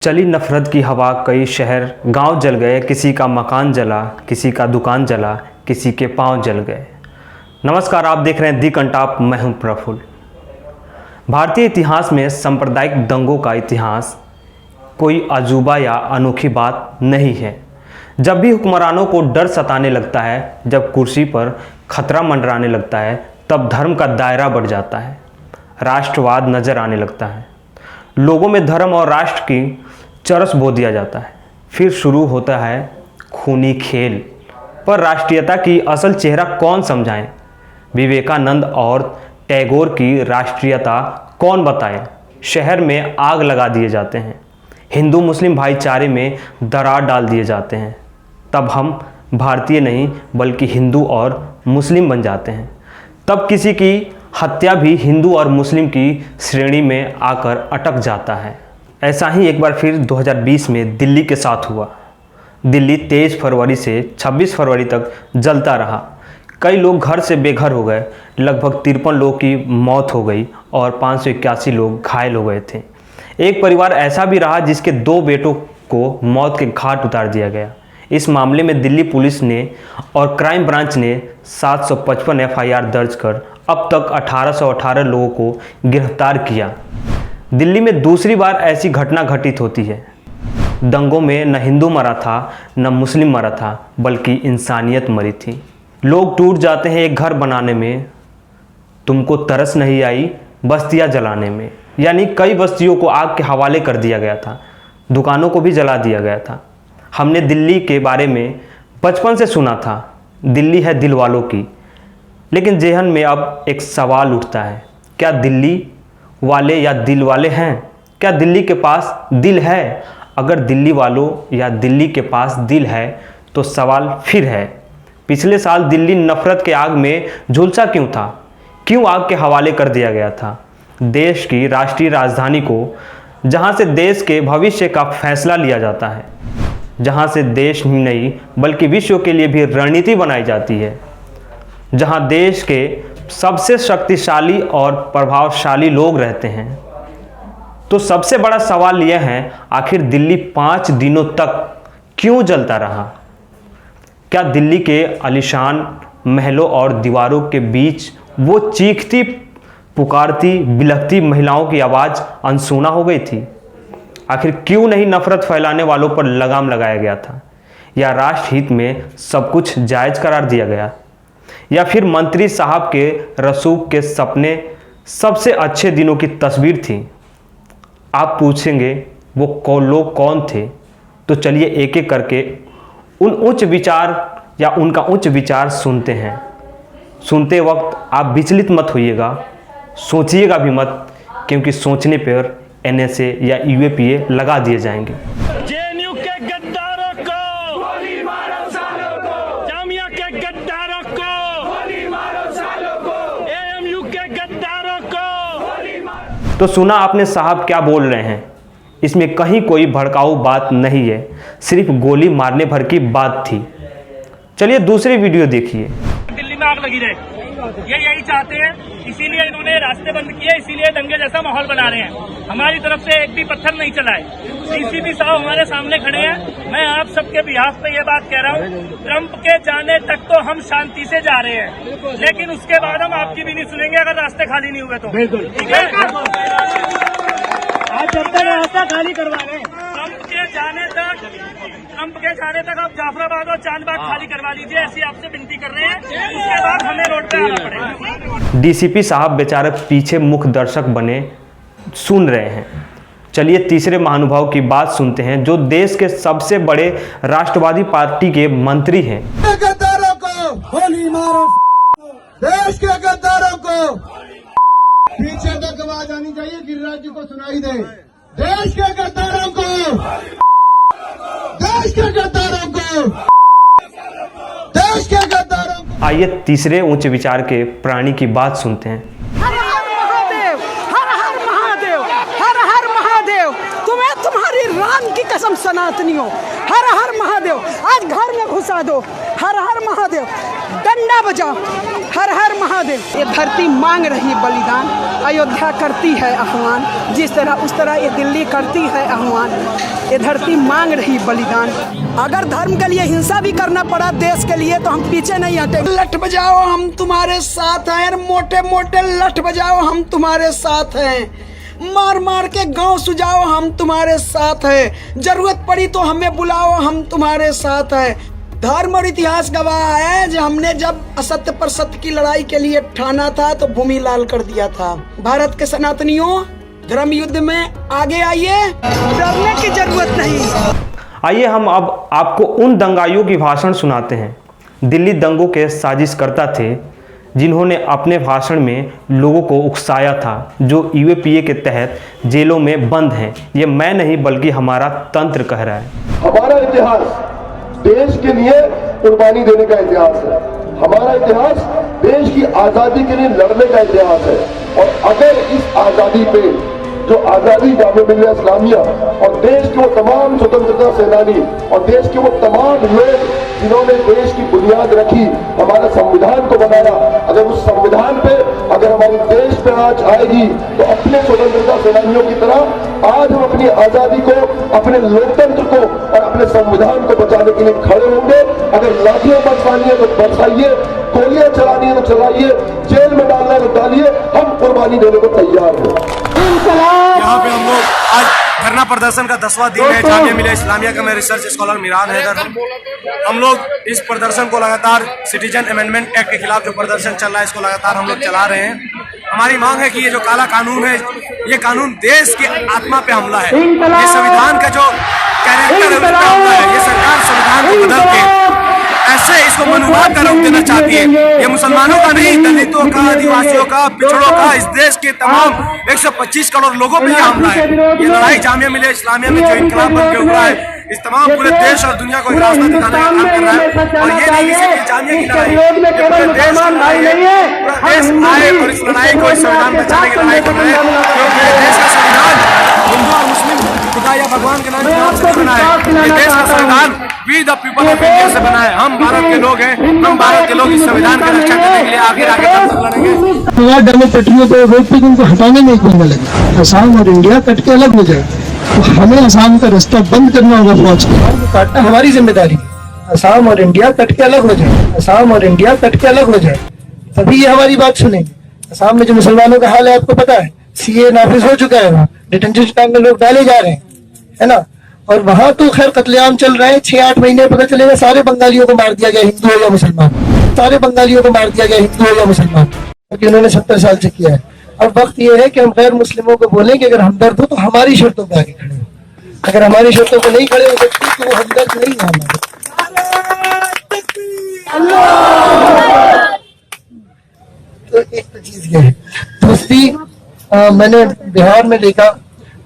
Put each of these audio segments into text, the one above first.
चली नफरत की हवा, कई शहर गांव जल गए, किसी का मकान जला, किसी का दुकान जला, किसी के पांव जल गए। नमस्कार, आप देख रहे हैं दी कंटाप, मैं हूं प्रफुल्ल। भारतीय इतिहास में सांप्रदायिक दंगों का इतिहास कोई अजूबा या अनोखी बात नहीं है। जब भी हुक्मरानों को डर सताने लगता है, जब कुर्सी पर खतरा मंडराने लगता है, तब धर्म का दायरा बढ़ जाता है, राष्ट्रवाद नजर आने लगता है, लोगों में धर्म और राष्ट्र की चरस बो दिया जाता है। फिर शुरू होता है खूनी खेल। पर राष्ट्रीयता की असल चेहरा कौन समझाएं? विवेकानंद और टैगोर की राष्ट्रीयता कौन बताए? शहर में आग लगा दिए जाते हैं, हिंदू मुस्लिम भाईचारे में दरार डाल दिए जाते हैं, तब हम भारतीय नहीं बल्कि हिंदू और मुस्लिम बन जाते हैं। तब किसी की हत्या भी हिंदू और मुस्लिम की श्रेणी में आकर अटक जाता है। ऐसा ही एक बार फिर 2020 में दिल्ली के साथ हुआ। दिल्ली 23 फरवरी से 26 फरवरी तक जलता रहा। कई लोग घर से बेघर हो गए, लगभग 53 लोगों की मौत हो गई और 581 लोग घायल हो गए थे। एक परिवार ऐसा भी रहा जिसके 2 बेटों को मौत के घाट उतार दिया गया। इस मामले में दिल्ली पुलिस ने और क्राइम ब्रांच ने 755 एफआईआर दर्ज कर अब तक 1818 लोगों को गिरफ्तार किया। दिल्ली में दूसरी बार ऐसी घटना घटित होती है। दंगों में न हिंदू मरा था, न मुस्लिम मरा था, बल्कि इंसानियत मरी थी। लोग टूट जाते हैं एक घर बनाने में, तुमको तरस नहीं आई बस्तियां जलाने में। यानी कई बस्तियों को आग के हवाले कर दिया गया था, दुकानों को भी जला दिया गया था। हमने दिल्ली के बारे में बचपन से सुना था, दिल्ली है दिल वालों की। लेकिन जेहन में अब एक सवाल उठता है, क्या दिल्ली वाले या दिल वाले हैं? क्या दिल्ली के पास दिल है? अगर दिल्ली वालों या दिल्ली के पास दिल है तो सवाल फिर है, पिछले साल दिल्ली नफरत के आग में झुलसा क्यों था? क्यों आग के हवाले कर दिया गया था? देश की राष्ट्रीय राजधानी को, जहां से देश के भविष्य का फैसला लिया जाता है, जहां से देश ही नहीं बल्कि विश्व के लिए भी रणनीति बनाई जाती है, जहां देश के सबसे शक्तिशाली और प्रभावशाली लोग रहते हैं, तो सबसे बड़ा सवाल यह है, आखिर दिल्ली 5 दिनों तक क्यों जलता रहा? क्या दिल्ली के आलीशान महलों और दीवारों के बीच वो चीखती पुकारती बिलखती महिलाओं की आवाज़ अनसुना हो गई थी? आखिर क्यों नहीं नफरत फैलाने वालों पर लगाम लगाया गया था? या राष्ट्र हित में सब कुछ जायज़ करार दिया गया? या फिर मंत्री साहब के रसूख के सपने सबसे अच्छे दिनों की तस्वीर थी? आप पूछेंगे वो लोग कौन थे? तो चलिए एक एक करके उन उच्च विचार या उनका उच्च विचार सुनते हैं। सुनते वक्त आप विचलित मत होइएगा, सोचिएगा भी मत, क्योंकि सोचने पर एनएसए या यूएपीए लगा दिए जाएंगे। जेएनयू के गद्दारों को गोली मारो सालों को, जामिया के गद्दारों को गोली मारो सालों को, एएमयू के गद्दारों को गोली मारो। तो सुना आपने साहब क्या बोल रहे हैं? इसमें कहीं कोई भड़काऊ बात नहीं है, सिर्फ गोली मारने भर की बात थी। चलिए दूसरी वीडियो देखिए। दिल्ली में आग लगी रहे, ये यही चाहते हैं, इसीलिए इन्होंने रास्ते बंद किए, इसीलिए दंगे जैसा माहौल बना रहे हैं। हमारी तरफ से एक भी पत्थर नहीं चलाए। डीसीपी साहब हमारे सामने खड़े हैं। मैं आप सबके बिहाफ पे ये बात कह रहा हूँ, ट्रंप के जाने तक तो हम शांति से जा रहे हैं, लेकिन उसके बाद हम आपकी भी नहीं सुनेंगे अगर रास्ते खाली नहीं हुए तो। बिल्कुल ठीक है, आज जब तक रास्ता खाली करवा रहे हैं, ट्रंप के जाने तक आप जाफराबाद और चांदबाग खाली करवा लीजिए, ऐसी आपसे विनती कर रहे हैं। उसके बाद हमें रोड पे आना पड़ेगा। डीसीपी साहब बेचारे पीछे मुख्य दर्शक बने सुन रहे हैं। चलिए तीसरे महानुभाव की बात सुनते हैं, जो देश के सबसे बड़े राष्ट्रवादी पार्टी के मंत्री हैं। गद्दारों को गोली मारो, देश के गद्दारों को पीछे तक आवाज आनी चाहिए, गिरिराज जी को सुनाई दे। देश के गद्दारों को, देश के गद्दारों को, देश के गद्दारों को। आइए तीसरे उच्च विचार के प्राणी की बात सुनते हैं। हर हर महादेव, हर हर महादेव, हर हर महादेव। तुम्हें तुम्हारी राम की कसम सनातनियों, हर हर महादेव। आज घर में घुसा दो, हर हर महादेव, डंडा बजाओ, हर हर महादेव। ये धरती मांग रही बलिदान, अयोध्या करती है आह्वान, जिस तरह उस तरह ये दिल्ली करती है आह्वान। ये धरती मांग रही बलिदान। अगर धर्म के लिए हिंसा भी करना पड़ा देश के लिए तो हम पीछे नहीं हटे। लठ बजाओ हम तुम्हारे साथ हैं, मोटे मोटे लठ बजाओ हम तुम्हारे साथ हैं, मार मार के गांव सुझाओ हम तुम्हारे साथ हैं, जरूरत पड़ी तो हमें बुलाओ हम तुम्हारे साथ हैं। धर्म और इतिहास गवाह है जो हमने जब असत्य पर सत्य की लड़ाई के लिए ठाना था तो भूमि लाल कर दिया था। भारत के सनातनियों, धर्म युद्ध में आगे आइए, डरने की जरूरत नहीं। आइए हम अब आपको उन दंगाइयों की भाषण सुनाते हैं। दिल्ली दंगों के साजिशकर्ता थे जिन्होंने अपने भाषण में लोगों को उकसाया था, जो यूएपीए के तहत जेलों में बंद हैं। ये मैं नहीं बल्कि हमारा तंत्र कह रहा है। हमारा इतिहास देश के लिए कुर्बानी देने का इतिहास है। हमारा इतिहास देश की आजादी के लिए लड़ने का इतिहास है। और अगर इस आजादी पे जो आजादी जामिया मिल्लिया इस्लामिया और देश के वो तमाम स्वतंत्रता सेनानी और देश के वो तमाम लोग जिन्होंने देश की बुनियाद रखी, हमारा संविधान को बनाया, अगर उस संविधान पे अगर हमारे देश पे आज आएगी तो अपने स्वतंत्रता सेनानियों की तरह आज हम अपनी आजादी को, अपने लोकतंत्र को और अपने संविधान को बचाने के लिए खड़े होंगे। अगर लाठियां बरसानी है तो बरसाइए, गोलियां चलानी है तो चलाइए, जेल में डालना है तो डालिए, हम कुर्बानी देने को तैयार हैं। यहाँ पे हम लोग आज धरना प्रदर्शन का 10वां दिन है। जामिया मिल्लिया इस्लामिया का मैं रिसर्च स्कॉलर मिरान हैदर हूँ। हम लोग इस प्रदर्शन को लगातार सिटीजन अमेंडमेंट एक्ट के खिलाफ जो प्रदर्शन चल रहा है इसको लगातार हम लोग चला रहे हैं। हमारी मांग है कि ये जो काला कानून है, ये कानून देश की आत्मा पे हमला है। ये संविधान का जो कैरेक्टर है उस पे हमला है। ये सरकार संविधान को बदल के ऐसे इसको मनुवाद का रूप देना चाहती है। ये मुसलमानों का नहीं, दलितों का, आदिवासियों का, पिछड़ों का, इस देश के तमाम 125 करोड़ लोगों पे ये हमला है। ये लड़ाई जामिया मिल्लिया इस्लामिया में जो इनकलाब बन के उभरा है, इस तमाम पूरे देश और दुनिया को एक रास्ता दिखाने का काम कर रहा है। और ये नहीं सिर्फ जामिया की लड़ाई, ये पूरे देश की लड़ाई है। पूरा देश आए और इस लड़ाई को, इस संविधान बचाने की लड़ाई कर रहे हैं, क्योंकि देश का संविधान हिंदू और मुस्लिम खुदा या भगवान के नाम से बना है। ये देश का संविधान we the people of India से बना है। हम भारत के लोग हैं, हम भारत के लोग इस संविधान की रक्षा करने के लिए आगे तक लड़ेंगे। डबल पटरियों पर रोड पे उनको हटाने में एक महीना लगे। असम और इंडिया कट के अलग हो जाए तो हमें असम का रास्ता बंद करना होगा। फौज को काटना हमारी जिम्मेदारी है। असम और इंडिया कट के अलग हो जाए, असम और इंडिया कट के अलग हो जाए, तभी ये हमारी बात सुनेंगे। असम में जो मुसलमानों का हाल है आपको पता है, सीए नाफिज हो चुका है, वहाँ डिटेंशन कैंप में लोग डाले जा रहे हैं, है ना। और वहां तो खैर कत्लेआम चल रहे हैं। 6-8 महीने पता चलेगा सारे बंगालियों को मार दिया गया, हिंदू हो या मुसलमान, सारे बंगालियों को मार दिया गया, हिंदू हो या मुसलमान, क्योंकि उन्होंने 70 साल से किया है। अब वक्त ये है कि हम गैर मुस्लिमों को बोलें कि अगर हमदर्द हो तो हमारी शर्तों पे आगे खड़े हो। अगर हमारी शर्तों पे नहीं खड़े हो सकते तो वो हमदर्द नहीं है हमारे। तो एक तो चीज ये है। दूसरी, मैंने बिहार में देखा,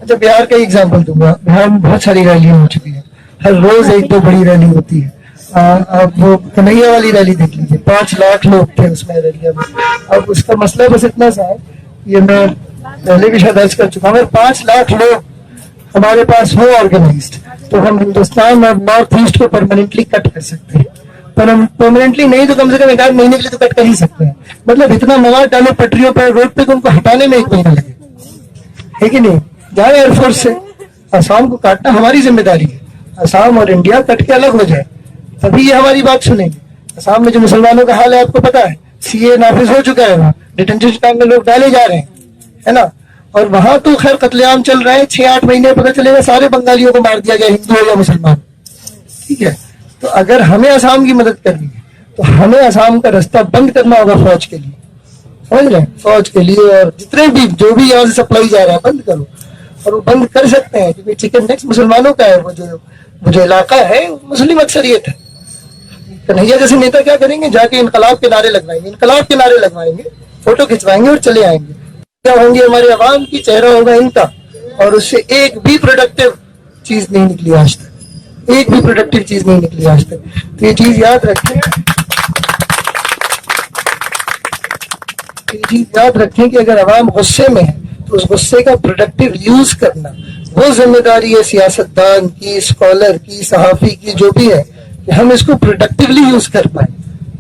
अच्छा बिहार का एग्जाम्पल दूंगा। बिहार में बहुत सारी रैलियां हो चुकी है, हर रोज एक दो बड़ी रैली होती है। अब वो कन्हैया वाली रैली देख लीजिए, 5 लाख लोग थे उसमें रैलियां में। अब उसका मसला बस इतना सा है, ये मैं पहले भी शायद अर्ज कर चुका हूँ, 5 लाख लोग हमारे पास हो ऑर्गेनाइज्ड तो हम हिंदुस्तान और नॉर्थ ईस्ट को परमानेंटली कट कर सकते हैं। पर हम परमानेंटली नहीं तो कम से कम 1 महीने के लिए तो कट कर ही सकते हैं। मतलब इतना मवाद डालो पटरियों पर, रोड पे, तो उनको हटाने में 1 महीना लगे, है कि नहीं। जाए एयरफोर्स से, असम को काटना हमारी जिम्मेदारी है। असम और इंडिया कट के अलग हो जाए तभी ये हमारी बात सुनेंगे। असम में जो मुसलमानों का हाल है आपको पता है, सीए नाफिज हो चुका है, वहाँ डिटेंशन कैंप में लोग डाले जा रहे हैं, है ना। और वहां तो खैर कत्लेआम चल रहे हैं। 6-8 महीने पता चलेगा सारे बंगालियों को मार दिया गया, हिंदू हो या मुसलमान, ठीक है। तो अगर हमें असम की मदद करनी है तो हमें असम का रास्ता बंद करना होगा फौज के लिए, समझ रहे हैं। फौज के लिए और जितने भी जो भी यहाँ से सप्लाई जा रहा है बंद करो। और वो बंद कर सकते हैं क्योंकि चिकन नेक्स्ट मुसलमानों का है। वो जो इलाका है मुस्लिम अक्सरियत है। कन्हैया जैसे नेता क्या करेंगे, जाके इनकलाब के नारे लगवाएंगे, इनकलाब के नारे लगवाएंगे, फोटो खिंचवाएंगे और चले आएंगे। क्या होंगे हमारे अवाम की, चेहरा होगा इनका। और उससे एक भी प्रोडक्टिव चीज नहीं निकली आज तक, एक भी प्रोडक्टिव चीज नहीं निकली आज तक। तो ये चीज याद रखें, ये चीज याद रखें कि अगर अवाम गुस्से में है तो उस गुस्से का प्रोडक्टिव यूज करना वो जिम्मेदारी है सियासतदान की, स्कॉलर की, सहाफी की, जो भी है, कि हम इसको प्रोडक्टिवली यूज कर पाए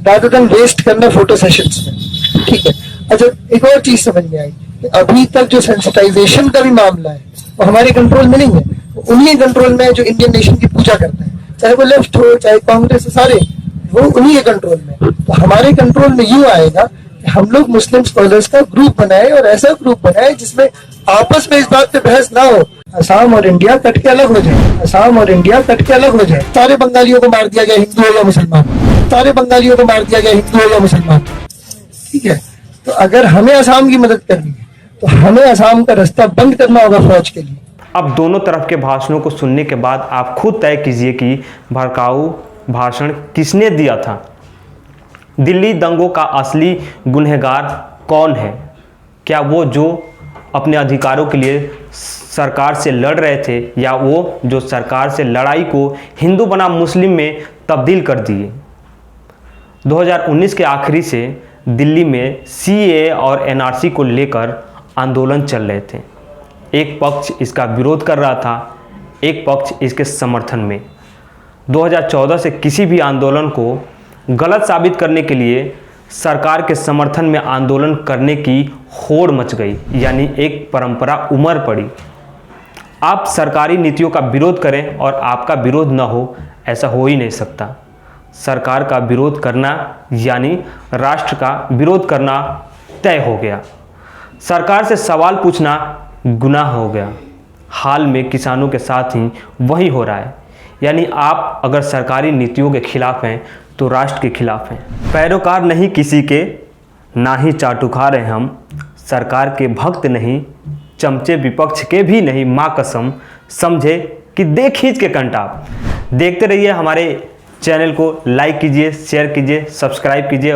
रादर देन वेस्ट करना फोटो सेशंस में। ठीक है। अच्छा, एक और चीज समझ में आई कि अभी तक जो सेंसिटाइजेशन का भी मामला है वो हमारे कंट्रोल में नहीं है, वो उन्हीं कंट्रोल में है जो इंडियन नेशन की पूजा करते हैं, चाहे वो लेफ्ट हो चाहे कांग्रेस हो, सारे वो उन्हीं के कंट्रोल में। तो हमारे कंट्रोल में यूं आएगा कि हम लोग मुस्लिम स्कॉलर्स का ग्रुप बनाए और ऐसा ग्रुप बनाए जिसमें आपस में इस बात पे बहस ना हो, असम और इंडिया कट के अलग हो जाए, असम और इंडिया कट के अलग हो जाए। सारे बंगालियों को मार दिया गया, हिंदू हो या मुसलमान, सारे बंगालियों को मार दिया गया, हिंदू हो या मुसलमान। ठीक है। तो अगर हमें असम की मदद करनी है तो हमें असम का रास्ता बंद करना होगा फौज के लिए। अब दोनों तरफ के भाषणों को सुनने के बाद आप खुद तय कीजिए कि भड़काऊ भाषण किसने दिया था। दिल्ली दंगों का असली गुनहगार कौन है? क्या वो जो अपने अधिकारों के लिए सरकार से लड़ रहे थे, या वो जो सरकार से लड़ाई को हिंदू बनाम मुस्लिम में तब्दील कर दिए? 2019 के आखिरी से दिल्ली में सीएए और एनआरसी को लेकर आंदोलन चल रहे थे। एक पक्ष इसका विरोध कर रहा था, एक पक्ष इसके समर्थन में। 2014 से किसी भी आंदोलन को गलत साबित करने के लिए सरकार के समर्थन में आंदोलन करने की होड़ मच गई, यानी एक परंपरा उमड़ पड़ी। आप सरकारी नीतियों का विरोध करें और आपका विरोध न हो, ऐसा हो ही नहीं सकता। सरकार का विरोध करना यानी राष्ट्र का विरोध करना तय हो गया। सरकार से सवाल पूछना गुनाह हो गया। हाल में किसानों के साथ ही वही हो रहा है, यानी आप अगर सरकारी नीतियों के खिलाफ हैं तो राष्ट्र के खिलाफ हैं। पैरोकार नहीं किसी के, ना ही चाटुकार हैं हम, सरकार के भक्त नहीं, चमचे विपक्ष के भी नहीं, माँ कसम समझे कि दे खींच के कंटाप। देखते रहिए हमारे चैनल को, लाइक कीजिए, शेयर कीजिए, सब्सक्राइब कीजिए